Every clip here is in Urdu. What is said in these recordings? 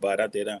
12-13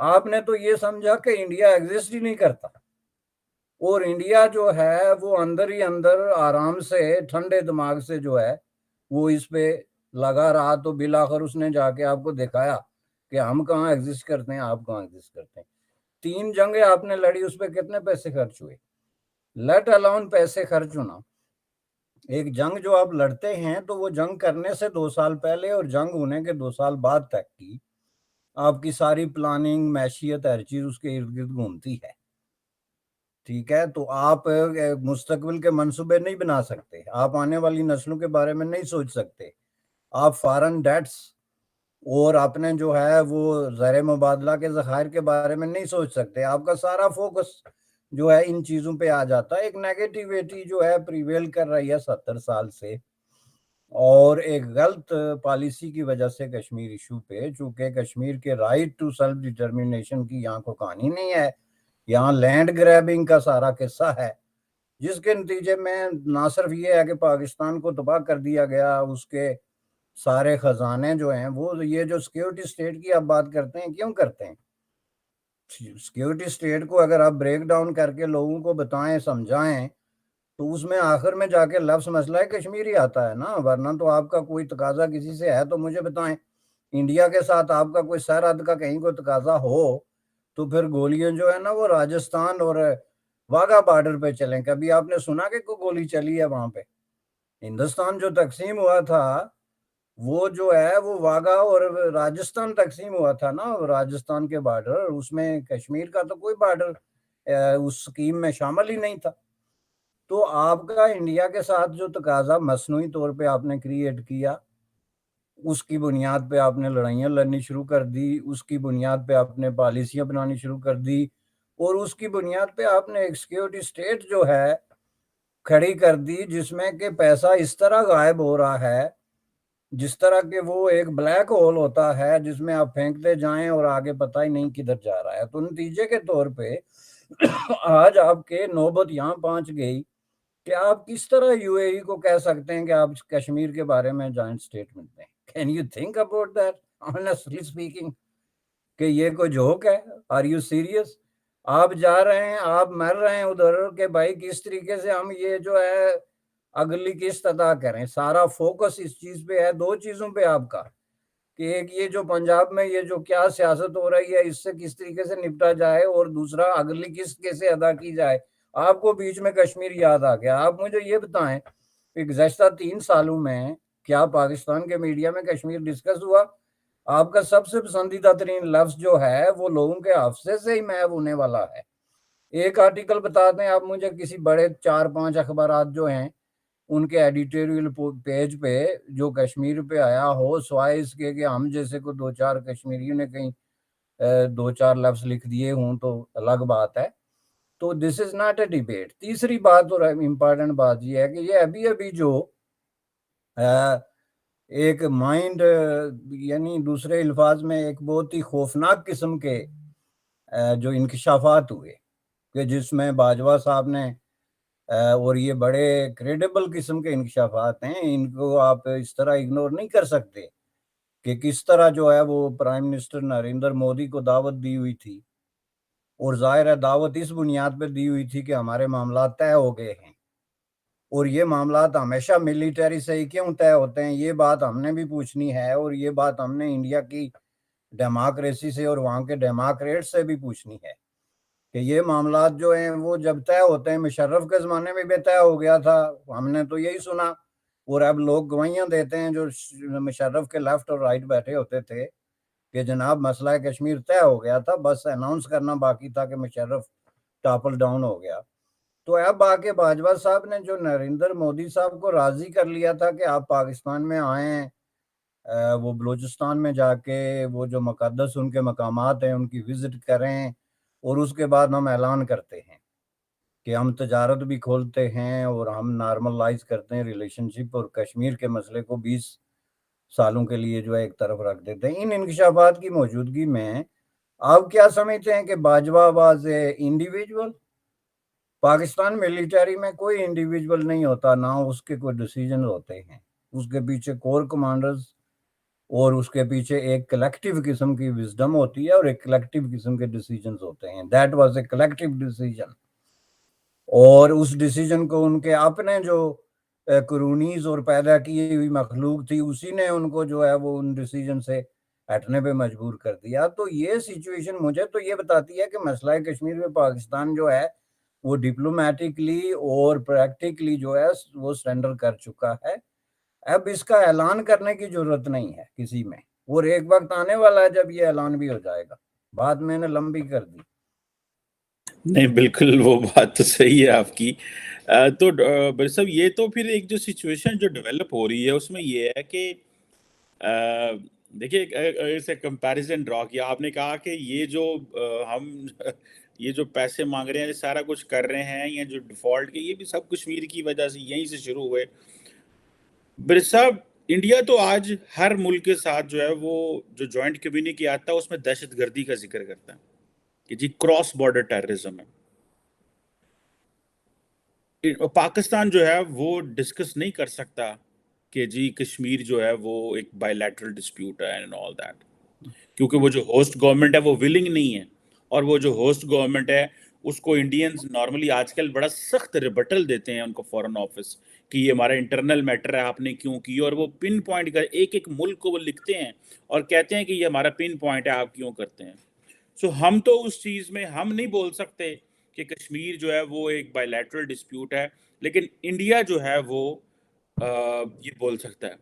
آپ نے تو یہ سمجھا کہ انڈیا ایگزسٹ ہی نہیں کرتا، اور انڈیا جو ہے وہ اندر ہی اندر آرام سے ٹھنڈے دماغ سے جو ہے وہ اس پہ لگا رہا، تو بالآخر اس نے جا کے آپ کو دکھایا کہ ہم کہاں ایگزسٹ کرتے ہیں، آپ کہاں ایگزسٹ کرتے ہیں۔ 3 جنگیں آپ نے لڑی، اس پہ کتنے پیسے خرچ ہوئے، لیٹ الاؤن پیسے خرچ ہونا۔ ایک جنگ جو آپ لڑتے ہیں تو وہ جنگ کرنے سے 2 سال پہلے اور جنگ ہونے کے 2 سال بعد تک کی آپ کی ساری پلاننگ، معیشت، ہر چیز اس کے ارد گرد گھومتی ہے، ٹھیک ہے؟ تو آپ مستقبل کے منصوبے نہیں بنا سکتے، آپ آنے والی نسلوں کے بارے میں نہیں سوچ سکتے، آپ فارن ڈیٹس اور اپنے جو ہے وہ زر مبادلہ کے ذخائر کے بارے میں نہیں سوچ سکتے، آپ کا سارا فوکس جو ہے ان چیزوں پہ آ جاتا ہے۔ ایک نیگیٹیویٹی جو ہے پریویل کر رہی ہے 70 سال سے، اور ایک غلط پالیسی کی وجہ سے کشمیر ایشو پہ، چونکہ کشمیر کے رائٹ ٹو سیلف ڈٹرمنیشن کی یہاں کو کہانی نہیں ہے، یہاں لینڈ گریبنگ کا سارا قصہ ہے، جس کے نتیجے میں نہ صرف یہ ہے کہ پاکستان کو تباہ کر دیا گیا، اس کے سارے خزانے جو ہیں وہ، یہ جو سیکیورٹی سٹیٹ کی آپ بات کرتے ہیں، کیوں کرتے ہیں؟ سیکیورٹی سٹیٹ کو اگر آپ بریک ڈاؤن کر کے لوگوں کو بتائیں، سمجھائیں، تو اس میں آخر میں جا کے لفظ مسئلہ کشمیری آتا ہے نا، ورنہ تو آپ کا کوئی تقاضا کسی سے ہے تو مجھے بتائیں، انڈیا کے ساتھ آپ کا کوئی سرحد کا کہیں کوئی تقاضا ہو تو پھر گولیاں جو ہے نا وہ راجستھان اور واگا بارڈر پہ چلیں۔ کبھی آپ نے سنا کہ کوئی گولی چلی ہے وہاں پہ؟ ہندوستان جو تقسیم ہوا تھا وہ جو ہے وہ واگا اور راجستھان تقسیم ہوا تھا نا، راجستھان کے بارڈر، اس میں کشمیر کا تو کوئی بارڈر اس سکیم میں شامل ہی نہیں تھا۔ تو آپ کا انڈیا کے ساتھ جو تقاضا مصنوعی طور پہ آپ نے کریٹ کیا، اس کی بنیاد پہ آپ نے لڑائیاں لڑنی شروع کر دی، اس کی بنیاد پہ آپ نے پالیسیاں بنانی شروع کر دی، اور اس کی بنیاد پہ آپ نے ایک سیکیورٹی سٹیٹ جو ہے کھڑی کر دی، جس میں کہ پیسہ اس طرح غائب ہو رہا ہے جس طرح کہ وہ ایک بلیک ہول ہوتا ہے جس میں آپ پھینکتے جائیں اور آگے پتہ ہی نہیں کدھر جا رہا ہے۔ تو نتیجے کے طور پہ آج آپ کے نوبت یہاں پہنچ گئی کہ آپ کس طرح یو اے ای کو کہہ سکتے ہیں کہ آپ کشمیر کے بارے میں جوائنٹ اسٹیٹمنٹ دیں۔ Can you think about that honestly speaking, کہ یہ کوئی جوک ہے؟ Are you serious? آپ جا رہے ہیں، آپ مر رہے ہیں ادھر کہ بھائی کس طریقے سے ہم یہ جو ہے اگلی قسط ادا کریں، سارا فوکس اس چیز پہ ہے، 2 چیزوں پہ آپ کا، کہ ایک یہ جو پنجاب میں یہ جو کیا سیاست ہو رہی ہے اس سے کس طریقے سے نپٹا جائے، اور دوسرا اگلی قسط کیسے ادا کی جائے۔ آپ کو بیچ میں کشمیر یاد آ گیا۔ آپ مجھے یہ بتائیں کہ گزشتہ 3 سالوں میں کیا پاکستان کے میڈیا میں کشمیر ڈسکس ہوا؟ آپ کا سب سے پسندیدہ ترین لفظ جو ہے وہ لوگوں کے حافظے سے ہی محو ہونے والا ہے۔ ایک آرٹیکل بتا دیں آپ مجھے، کسی بڑے 4-5 اخبارات جو ہیں ان کے ایڈیٹوریل پیج پہ جو کشمیر پہ آیا ہو، سوائے اس کے کہ ہم جیسے کو 2-4 کشمیریوں نے کہیں 2-4 لفظ لکھ دیے ہوں تو الگ بات ہے۔ تو دس از ناٹ اے ڈیبیٹ۔ تیسری بات اور امپارٹنٹ بات یہ ہے کہ یہ ابھی ابھی جو ایک مائنڈ، یعنی دوسرے الفاظ میں ایک بہت ہی خوفناک قسم کے جو انکشافات ہوئے، کہ جس میں باجوہ صاحب نے، اور یہ بڑے کریڈیبل قسم کے انکشافات ہیں، ان کو آپ اس طرح اگنور نہیں کر سکتے، کہ کس طرح جو ہے وہ پرائم منسٹر نریندر مودی کو دعوت دی ہوئی تھی، اور ظاہر ہے دعوت اس بنیاد پہ دی ہوئی تھی کہ ہمارے معاملات طے ہو گئے ہیں، اور یہ معاملات ہمیشہ ملیٹری سے ہی کیوں طے ہوتے ہیں، یہ بات ہم نے بھی پوچھنی ہے، اور یہ بات ہم نے انڈیا کی ڈیموکریسی سے اور وہاں کے ڈیموکریٹ سے بھی پوچھنی ہے، کہ یہ معاملات جو ہیں وہ جب طے ہوتے ہیں، مشرف کے زمانے میں بھی طے ہو گیا تھا، ہم نے تو یہی سنا، اور اب لوگ گوائیاں دیتے ہیں جو مشرف کے لیفٹ اور رائٹ بیٹھے ہوتے تھے کہ جناب مسئلہ کشمیر طے ہو گیا تھا، بس اناؤنس کرنا باقی تھا کہ مشرف ٹاپل ڈاؤن ہو گیا۔ تو اب آ کے باجوہ صاحب نے جو نریندر مودی صاحب کو راضی کر لیا تھا کہ آپ پاکستان میں آئیں، وہ بلوچستان میں جا کے وہ جو مقدس ان کے مقامات ہیں ان کی وزٹ کریں، اور اس کے بعد ہم اعلان کرتے ہیں کہ ہم تجارت بھی کھولتے ہیں اور ہم نارملائز کرتے ہیں ریلیشن شپ، اور کشمیر کے مسئلے کو 20 سالوں کے لیے جو ہے ایک طرف رکھ دیتے ہیں۔ ان انکشافات کی موجودگی میں آپ کیا سمجھتے ہیں کہ Bajwa was a individual? Pakistan military میں کوئی انڈیویجول نہیں ہوتا، نہ اس کے کوئی ڈیسیجن ہوتے ہیں، اس کے پیچھے کور کمانڈرز اور اس کے پیچھے ایک کلیکٹیو قسم کی وزڈم ہوتی ہے اور ایک کلیکٹیو قسم کے ڈیسیجنز ہوتے ہیں. That was a collective decision. اور اس ڈیسیجن کو ان کے اپنے جو قرونیز اور پیدا کی ہوئی مخلوق تھی اسی نے ان کو جو ہے وہ ان ڈیسیجن سے ہٹنے پہ مجبور کر دیا. تو یہ سچویشن مجھے تو یہ بتاتی ہے کہ مسئلہ کشمیر میں پاکستان جو ہے وہ ڈپلومیٹکلی اور پریکٹیکلی جو ہے وہ سرنڈر کر چکا ہے. اب اس کا اعلان کرنے کی ضرورت نہیں ہے کسی میں, اور ایک وقت آنے والا ہے جب یہ اعلان بھی ہو جائے گا. بات میں نے لمبی کر دی. نہیں بالکل وہ بات تو صحیح ہے آپ کی. تو بر صاحب یہ تو پھر ایک جو سچویشن جو ڈیولپ ہو رہی ہے اس میں یہ ہے کہ دیکھیے اسے کمپیریزن ڈرا کیا آپ نے. کہا کہ یہ جو ہم یہ جو پیسے مانگ رہے ہیں یہ سارا کچھ کر رہے ہیں یا جو ڈیفالٹ کے یہ بھی سب کشمیر کی وجہ سے یہیں سے شروع ہوئے. بر صاحب انڈیا تو آج ہر ملک کے ساتھ جو ہے وہ جو جوائنٹ کمیونیکے آتا ہے اس میں دہشت گردی کا ذکر کرتا ہے کہ جی کراس بارڈر ٹیررزم ہے. پاکستان جو ہے وہ ڈسکس نہیں کر سکتا کہ جی کشمیر جو ہے وہ ایک بائی لیٹرل ڈسپیوٹ ہے اینڈ آل دیٹ, کیونکہ وہ جو ہوسٹ گورنمنٹ ہے وہ ولنگ نہیں ہے. اور وہ جو ہوسٹ گورنمنٹ ہے اس کو انڈینز نارملی آج کل بڑا سخت ریبٹل دیتے ہیں ان کو فورن آفس کہ یہ ہمارا انٹرنل میٹر ہے آپ نے کیوں کی, اور وہ پن پوائنٹ کر ایک ایک ملک کو وہ لکھتے ہیں اور کہتے ہیں کہ یہ ہمارا پن پوائنٹ ہے آپ کیوں کرتے ہیں. سو ہم تو اس چیز میں ہم نہیں بول سکتے کہ کشمیر جو ہے وہ ایک بائی لیٹرل ڈسپیوٹ ہے, لیکن انڈیا جو ہے وہ یہ بول سکتا ہے.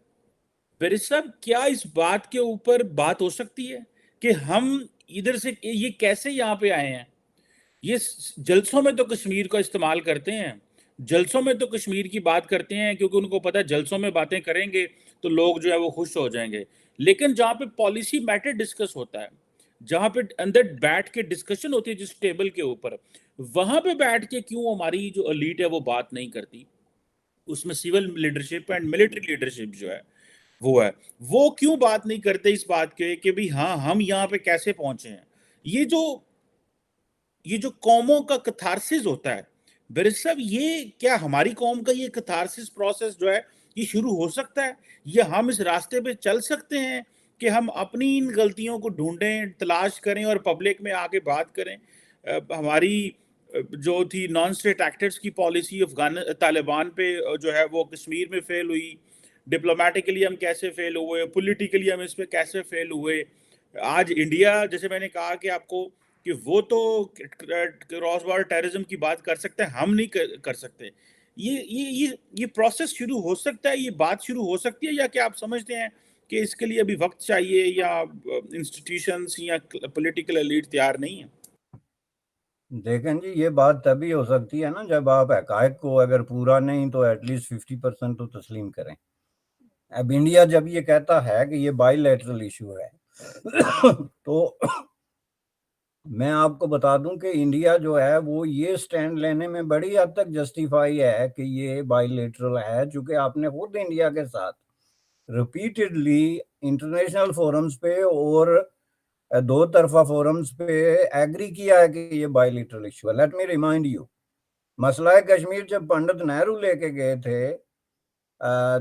پھر صاحب کیا اس بات کے اوپر بات ہو سکتی ہے کہ ہم ادھر سے یہ کیسے یہاں پہ آئے ہیں؟ یہ جلسوں میں تو کشمیر کا استعمال کرتے ہیں, جلسوں میں تو کشمیر کی بات کرتے ہیں کیونکہ ان کو پتہ ہے جلسوں میں باتیں کریں گے تو لوگ جو ہے وہ خوش ہو جائیں گے. لیکن جہاں پہ پالیسی میٹر ڈسکس ہوتا ہے, جہاں پہ اندر بیٹھ کے ڈسکشن ہوتی ہے جس ٹیبل کے اوپر, وہاں پہ بیٹھ کے کیوں ہماری جو ایلیٹ ہے وہ بات نہیں کرتی؟ اس میں civil leadership and military leadership جو ہے وہ کیوں بات نہیں کرتے اس بات کے کہ بھی ہاں ہم یہاں پہ کیسے پہنچے ہیں؟ یہ جو قوموں کا کتھارسس ہوتا ہے برس صاحب, یہ کیا ہماری قوم کا یہ کتھارسس پروسیس جو ہے یہ شروع ہو سکتا ہے, یا ہم اس راستے پہ چل سکتے ہیں کہ ہم اپنی ان غلطیوں کو ڈھونڈیں, تلاش کریں اور پبلک میں آ کے بات کریں؟ ہماری جو تھی نان اسٹیٹ ایکٹرز کی پالیسی طالبان پہ جو ہے وہ کشمیر میں فیل ہوئی, ڈپلومیٹکلی ہم کیسے فیل ہوئے, پولیٹیکلی ہم اس پہ کیسے فیل ہوئے. آج انڈیا جیسے میں نے کہا کہ آپ کو کہ وہ تو کراس بارڈر ٹیررزم کی بات کر سکتے ہیں, ہم نہیں کر سکتے. یہ پروسیس شروع ہو سکتا ہے, یہ بات شروع ہو سکتی ہے, یا کہ آپ سمجھتے ہیں کہ اس کے لیے ابھی وقت چاہیے یا انسٹیٹیوشنز یا پولیٹیکل ایلیٹ تیار نہیں ہیں؟ دیکھیں جی یہ بات تبھی ہو سکتی ہے نا جب آپ حقائق کو اگر پورا نہیں تو ایٹ لیسٹ 50% تو تسلیم کریں. اب انڈیا جب یہ کہتا ہے کہ یہ بائی لیٹرل ایشو ہے تو میں آپ کو بتا دوں کہ انڈیا جو ہے وہ یہ سٹینڈ لینے میں بڑی حد تک جسٹیفائی ہے کہ یہ بائی لیٹرل ہے, چونکہ آپ نے خود انڈیا کے ساتھ ریپیٹڈلی انٹرنیشنل فورمز پہ اور دو طرفہ فورمز پہ ایگری کیا ہے کہ یہ بائی لیٹرل ایشو ہے. لیٹ می ریمائنڈ یو, مسئلہ کشمیر جب پنڈت نہرو لے کے گئے تھے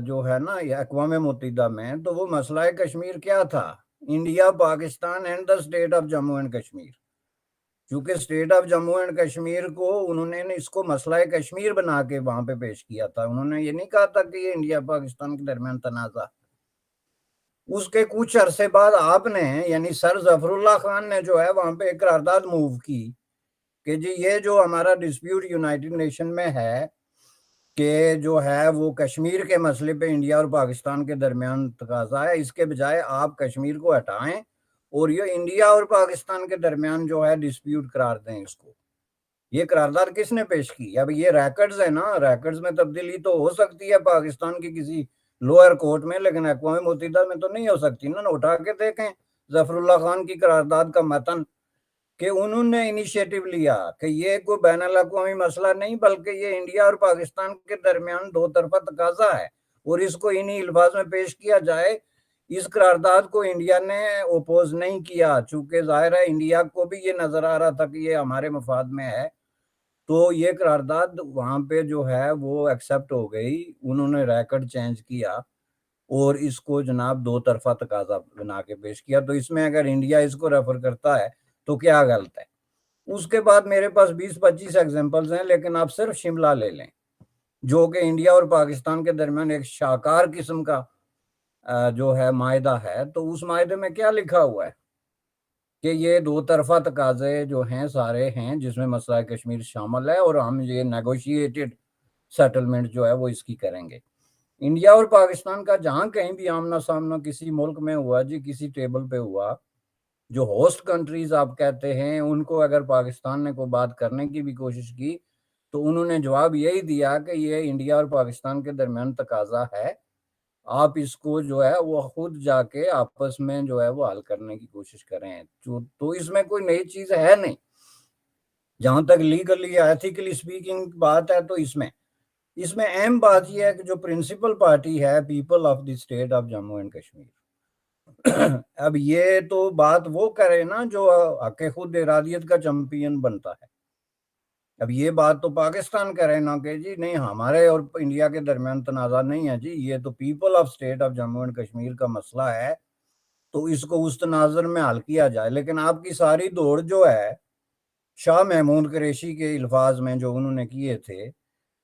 جو ہے نا اقوام متحدہ میں, تو وہ مسئلہ کشمیر کیا تھا؟ India, Pakistan and the state of Jammu and Kashmir. چونکہ state of Jammu and Kashmir کو انہوں نے اس کو مسئلہ کشمیر بنا کے وہاں پہ پیش کیا تھا. انہوں نے یہ نہیں کہا تھا کہ یہ انڈیا پاکستان کے درمیان تنازع. اس کے کچھ عرصے بعد آپ نے یعنی سر ظفر اللہ خان نے جو ہے وہاں پہ ایک قرارداد موو کی کہ جی یہ جو ہمارا ڈسپیوٹ یونائٹڈ نیشن میں ہے کہ جو ہے وہ کشمیر کے مسئلے پہ انڈیا اور پاکستان کے درمیان تقاضا ہے, اس کے بجائے آپ کشمیر کو ہٹائیں اور یہ انڈیا اور پاکستان کے درمیان جو ہے ڈسپیوٹ قرار دیں اس کو. یہ قرارداد کس نے پیش کی؟ اب یہ ریکارڈز ہے نا, ریکارڈز میں تبدیلی تو ہو سکتی ہے پاکستان کی کسی لوئر کورٹ میں, لیکن اقوام متحدہ میں تو نہیں ہو سکتی نا. اٹھا کے دیکھیں ظفر اللہ خان کی قرارداد کا متن کہ انہوں نے انیشیٹو لیا کہ یہ کوئی بین الاقوامی مسئلہ نہیں بلکہ یہ انڈیا اور پاکستان کے درمیان دو طرفہ تقاضا ہے اور اس کو انہی الفاظ میں پیش کیا جائے. اس قرارداد کو انڈیا نے اوپوز نہیں کیا, چونکہ ظاہر ہے انڈیا کو بھی یہ نظر آ رہا تھا کہ یہ ہمارے مفاد میں ہے, تو یہ قرارداد وہاں پہ جو ہے وہ ایکسیپٹ ہو گئی. انہوں نے ریکارڈ چینج کیا اور اس کو جناب دو طرفہ تقاضا بنا کے پیش کیا. تو اس میں اگر انڈیا اس کو ریفر کرتا ہے تو کیا غلط ہے؟ اس کے بعد میرے پاس 20-25 ایگزامپلز ہیں، لیکن آپ صرف شملہ لے لیں جو کہ انڈیا اور پاکستان کے درمیان ایک شاہکار قسم کا جو ہے معاہدہ ہے. تو اس معاہدے میں کیا لکھا ہوا ہے کہ یہ دو طرفہ تقاضے جو ہیں سارے ہیں، جس میں مسئلہ کشمیر شامل ہے، اور ہم یہ نیگوشیٹڈ سیٹلمنٹ جو ہے وہ اس کی کریں گے. انڈیا اور پاکستان کا جہاں کہیں بھی آمنا سامنا کسی ملک میں ہوا جی، کسی ٹیبل پہ ہوا، جو ہوسٹ کنٹریز آپ کہتے ہیں ان کو اگر پاکستان نے کوئی بات کرنے کی بھی کوشش کی تو انہوں نے جواب یہی دیا کہ یہ انڈیا اور پاکستان کے درمیان تقاضا ہے، آپ اس کو جو ہے وہ خود جا کے آپس میں جو ہے وہ حل کرنے کی کوشش کریں. تو اس میں کوئی نئی چیز ہے نہیں. جہاں تک لیگلی ایتھیکلی اسپیکنگ بات ہے تو اس میں اہم بات یہ ہے کہ جو پرنسپل پارٹی ہے people of the state of Jammu and Kashmir, اب یہ تو بات وہ کرے نا جو حق خود ارادیت کا چیمپئن بنتا ہے. اب یہ بات تو پاکستان کرے نا کہ جی نہیں ہمارے اور انڈیا کے درمیان تنازع نہیں ہے جی، یہ تو people of state of Jammu and Kashmir کا مسئلہ ہے، تو اس کو اس تناظر میں حل کیا جائے. لیکن آپ کی ساری دوڑ جو ہے شاہ محمود قریشی کے الفاظ میں جو انہوں نے کیے تھے،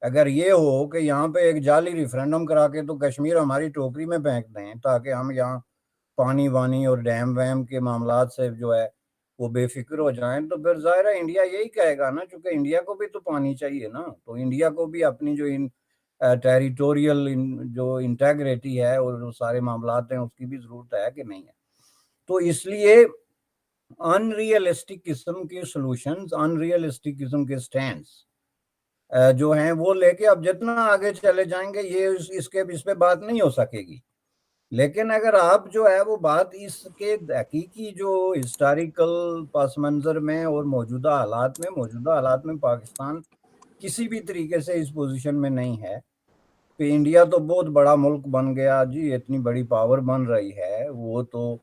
اگر یہ ہو کہ یہاں پہ ایک جعلی ریفرینڈم کرا کے تو کشمیر ہماری ٹوکری میں پھینک دیں تاکہ ہم یہاں پانی وانی اور ڈیم ویم کے معاملات سے جو ہے وہ بے فکر ہو جائیں، تو پھر ظاہر ہے انڈیا یہی کہے گا نا، چونکہ انڈیا کو بھی تو پانی چاہیے نا. تو انڈیا کو بھی اپنی جو ٹیریٹوریل جو انٹیگریٹی ہے اور جو سارے معاملات ہیں اس کی بھی ضرورت ہے کہ نہیں ہے. تو اس لیے ان ریئلسٹک قسم کے سلوشنز، ان ریئلسٹک قسم کے سٹینڈز جو ہیں وہ لے کے اب جتنا آگے چلے جائیں گے یہ اس پہ بات نہیں ہو سکے گی. لیکن اگر آپ جو ہے وہ بات اس کے حقیقی جو ہسٹوریکل پس منظر میں اور موجودہ حالات میں پاکستان کسی بھی طریقے سے اس پوزیشن میں نہیں ہے کہ انڈیا تو بہت بڑا ملک بن گیا جی، اتنی بڑی پاور بن رہی ہے، وہ تو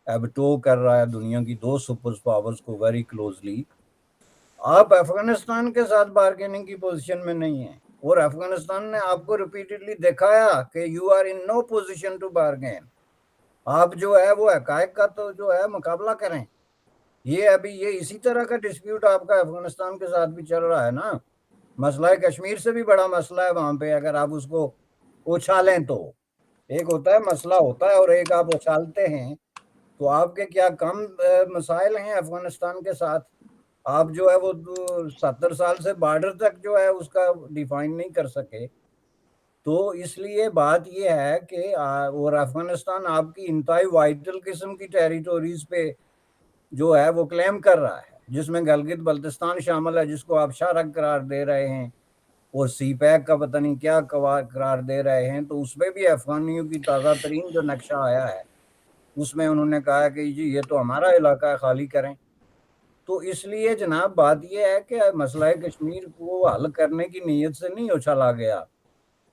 اب ٹو کر رہا ہے دنیا کی دو سپر پاورز کو ویری کلوزلی. آپ افغانستان کے ساتھ بارگیننگ کی پوزیشن میں نہیں ہیں، اور افغانستان نے آپ کو ریپیٹڈلی دکھایا کہ you are in no position to bargain. آپ جو ہے وہ حقائق کا تو جو ہے مقابلہ کریں. یہ اسی طرح کا ڈسپیوٹ آپ کا افغانستان کے ساتھ بھی چل رہا ہے نا. مسئلہ کشمیر سے بھی بڑا مسئلہ ہے وہاں پہ، اگر آپ اس کو اچھالیں تو ایک ہوتا ہے مسئلہ ہوتا ہے اور ایک آپ اچھالتے ہیں. تو آپ کے کیا کم مسائل ہیں افغانستان کے ساتھ؟ آپ جو ہے وہ 70 سال سے بارڈر تک جو ہے اس کا ڈیفائن نہیں کر سکے. تو اس لیے بات یہ ہے کہ اور افغانستان آپ کی انتہائی وائٹل قسم کی ٹیریٹوریز پہ جو ہے وہ کلیم کر رہا ہے، جس میں گلگت بلتستان شامل ہے جس کو آپ شارک قرار دے رہے ہیں، اور سی پیک کا پتہ نہیں کیا قرار دے رہے ہیں. تو اس پہ بھی افغانیوں کی تازہ ترین جو نقشہ آیا ہے اس میں انہوں نے کہا کہ جی یہ تو ہمارا علاقہ ہے، خالی کریں. تو اس لیے جناب بات یہ ہے کہ مسئلہ کشمیر کو حل کرنے کی نیت سے نہیں اچھالا گیا،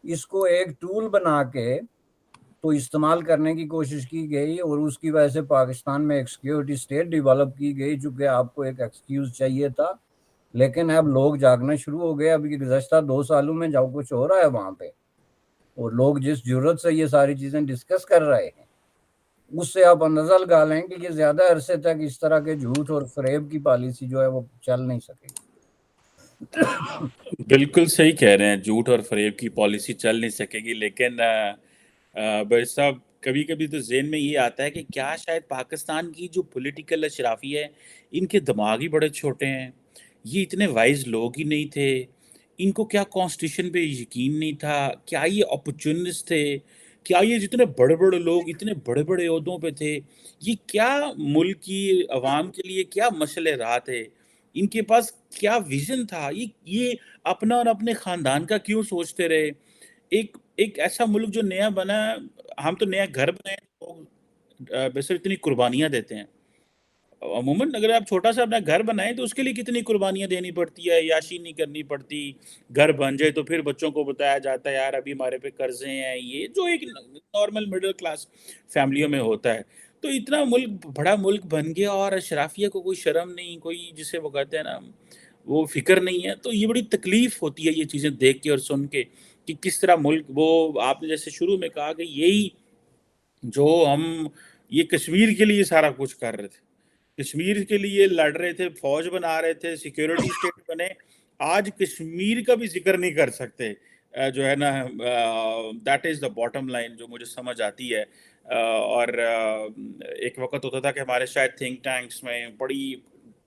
اس کو ایک ٹول بنا کے تو استعمال کرنے کی کوشش کی گئی، اور اس کی وجہ سے پاکستان میں ایک سیکیورٹی اسٹیٹ ڈیولپ کی گئی، چونکہ آپ کو ایک ایکسکیوز چاہیے تھا. لیکن اب لوگ جاگنا شروع ہو گئے. اب گزشتہ 2 سالوں میں جو کچھ ہو رہا ہے وہاں پہ، اور لوگ جس جرت سے یہ ساری چیزیں ڈسکس کر رہے ہیں، اس سے آپ اندازہ لگا لیں کہ یہ زیادہ عرصے تک اس طرح کے جھوٹ اور فریب کی پالیسی جو ہے وہ چل نہیں سکے گی. بالکل صحیح کہہ رہے ہیں، جھوٹ اور فریب کی پالیسی چل نہیں سکے گی. لیکن بھائی صاحب کبھی کبھی تو ذہن میں یہ آتا ہے کہ کیا شاید پاکستان کی جو پولیٹیکل اشرافی ہے ان کے دماغ ہی بڑے چھوٹے ہیں، یہ اتنے وائز لوگ ہی نہیں تھے، ان کو کیا کانسٹیٹیوشن پہ یقین نہیں تھا، کیا یہ اپرچونسٹ تھے، کیا یہ جتنے بڑے بڑے لوگ اتنے بڑے بڑے عہدوں پہ تھے، یہ کیا ملک کی عوام کے لیے کیا مشعل راہ تھے، ان کے پاس کیا ویژن تھا، یہ اپنا اور اپنے خاندان کا کیوں سوچتے رہے. ایک ایسا ملک جو نیا بنا، ہم تو نیا گھر بنائے تو بس اتنی قربانیاں دیتے ہیں. عموماً اگر آپ چھوٹا سا اپنا گھر بنائیں تو اس کے لیے کتنی قربانیاں دینی پڑتی ہے، یاشی نہیں کرنی پڑتی. گھر بن جائے تو پھر بچوں کو بتایا جاتا ہے یار ابھی ہمارے پہ قرضے ہیں، یہ جو ایک نارمل مڈل کلاس فیملیوں میں ہوتا ہے. تو اتنا ملک بڑا ملک بن گیا اور اشرافیہ کو کوئی شرم نہیں، کوئی جسے وہ کہتے ہیں نا وہ فکر نہیں ہے. تو یہ بڑی تکلیف ہوتی ہے یہ چیزیں دیکھ کے اور سن کے کہ کس طرح ملک، وہ آپ نے جیسے شروع میں کہا کہ یہی جو ہم یہ کشمیر کے لیے سارا کچھ کر رہے تھے، کشمیر کے لیے لڑ رہے تھے، فوج بنا رہے تھے، سیکیورٹی اسٹیٹ بنے، آج کشمیر کا بھی ذکر نہیں کر سکتے، جو ہے نا that is the bottom line جو مجھے سمجھ آتی ہے۔ اور ایک وقت ہوتا تھا کہ ہمارے شاید تھنک ٹینکس میں بڑی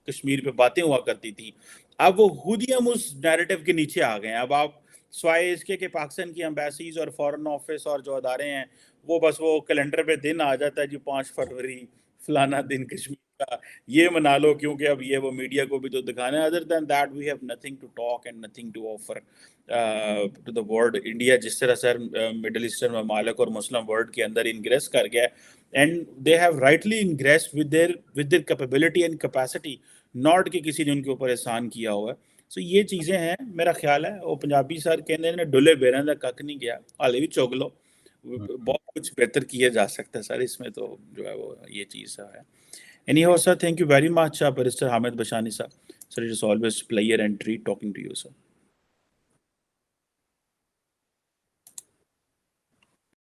کشمیر پہ باتیں ہوا کرتی تھی، اب وہ خود ہی ہم اس نیریٹو کے نیچے آ گئے ہیں۔ اب آپ سوائے اس کے کہ پاکستان کی امبیسیز اور فارن آفس اور جو ادارے ہیں وہ بس وہ کیلنڈر پہ دن آ جاتا ہے جی 5 فروری فلانا دن کشمیر کا، یہ منا لو کیونکہ اب یہ وہ میڈیا کو بھی تو دکھانا ہے۔ Other than that we have nothing to talk and nothing to offer to the world. India جس طرح سر مڈل ایسٹرن ممالک اور مسلم ورلڈ کے اندر انگریس کر گیا and they have rightly ingress with their capability and capacity, not کہ کسی نے ان کے اوپر احسان کیا ہوا ہے۔ سو یہ چیزیں ہیں، میرا خیال ہے وہ پنجابی سر کہنے نے ڈولے بیرن دا کک نہیں گیا، حالے بھی چگ لو، بہت کچھ بہتر کیا جا سکتا ہے سر اس میں، تو جو ہے وہ یہ چیز ہے۔ Anyhow sir, thank you very much barrister Hamid Bashani sahib. Sir, it is always pleasure and treat talking to you, sir.